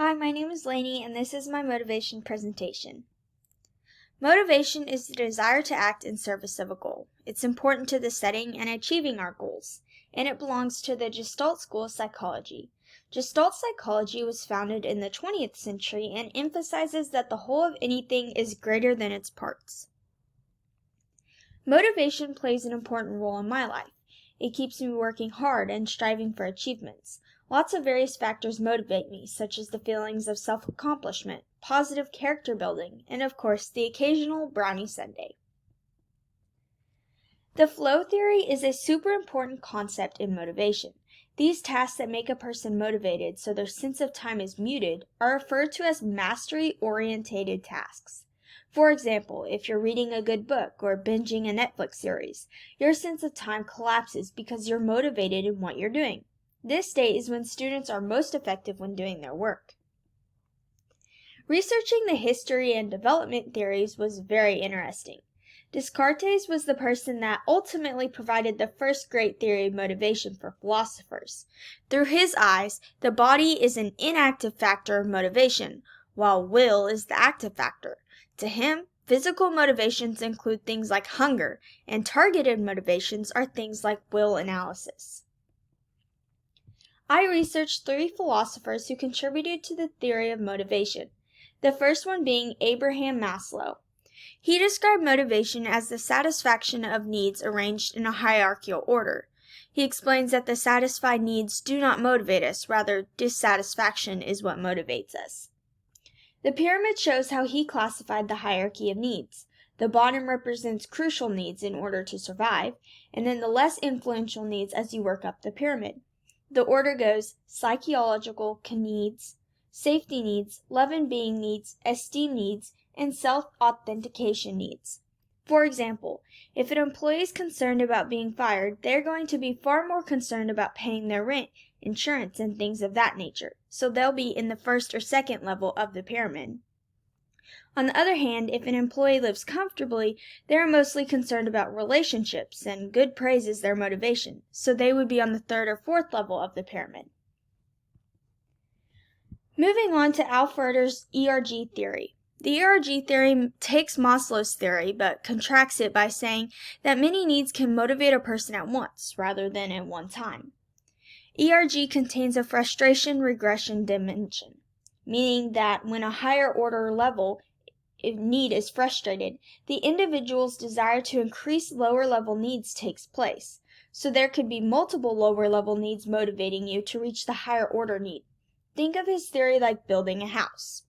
Hi, my name is Lainey, and this is my motivation presentation. Motivation is the desire to act in service of a goal. It's important to the setting and achieving our goals, and it belongs to the Gestalt School of Psychology. Gestalt psychology was founded in the 20th century and emphasizes that the whole of anything is greater than its parts. Motivation plays an important role in my life. It keeps me working hard and striving for achievements. Lots of various factors motivate me, such as the feelings of self-accomplishment, positive character building, and of course, the occasional brownie sundae. The flow theory is a super important concept in motivation. These tasks that make a person motivated so their sense of time is muted are referred to as mastery-orientated tasks. For example, if you're reading a good book or binging a Netflix series, your sense of time collapses because you're motivated in what you're doing. This state is when students are most effective when doing their work. Researching the history and development theories was very interesting. Descartes was the person that ultimately provided the first great theory of motivation for philosophers. Through his eyes, the body is an inactive factor of motivation, while will is the active factor. To him, physical motivations include things like hunger, and targeted motivations are things like will analysis. I researched 3 philosophers who contributed to the theory of motivation, the first one being Abraham Maslow. He described motivation as the satisfaction of needs arranged in a hierarchical order. He explains that the satisfied needs do not motivate us, rather dissatisfaction is what motivates us. The pyramid shows how he classified the hierarchy of needs. The bottom represents crucial needs in order to survive, and then the less influential needs as you work up the pyramid. The order goes psychological needs, safety needs, love and being needs, esteem needs, and self-authentication needs. For example, if an employee is concerned about being fired, they're going to be far more concerned about paying their rent, insurance, and things of that nature, so they'll be in the first or second level of the pyramid. On the other hand, if an employee lives comfortably, they are mostly concerned about relationships, and good praise is their motivation, so they would be on the third or fourth level of the pyramid. Moving on to Alfurter's ERG theory. The ERG theory takes Maslow's theory, but contracts it by saying that many needs can motivate a person at once, rather than at one time. ERG contains a frustration regression dimension, meaning that when a higher order level need is frustrated, the individual's desire to increase lower level needs takes place. So there could be multiple lower level needs motivating you to reach the higher order need. Think of his theory like building a house.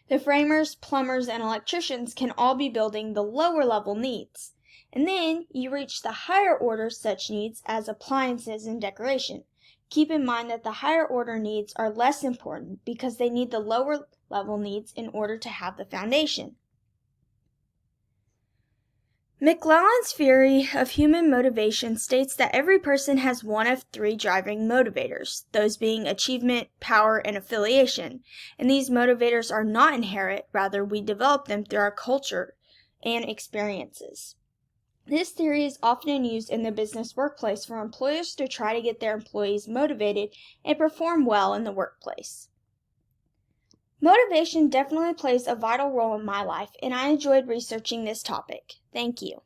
The framers, plumbers, and electricians can all be building the lower level needs. And then you reach the higher order such needs as appliances and decoration. Keep in mind that the higher order needs are less important because they need the lower level needs in order to have the foundation. McClelland's theory of human motivation states that every person has one of 3 driving motivators, those being achievement, power, and affiliation, and these motivators are not inherent, rather we develop them through our culture and experiences. This theory is often used in the business workplace for employers to try to get their employees motivated and perform well in the workplace. Motivation definitely plays a vital role in my life, and I enjoyed researching this topic. Thank you.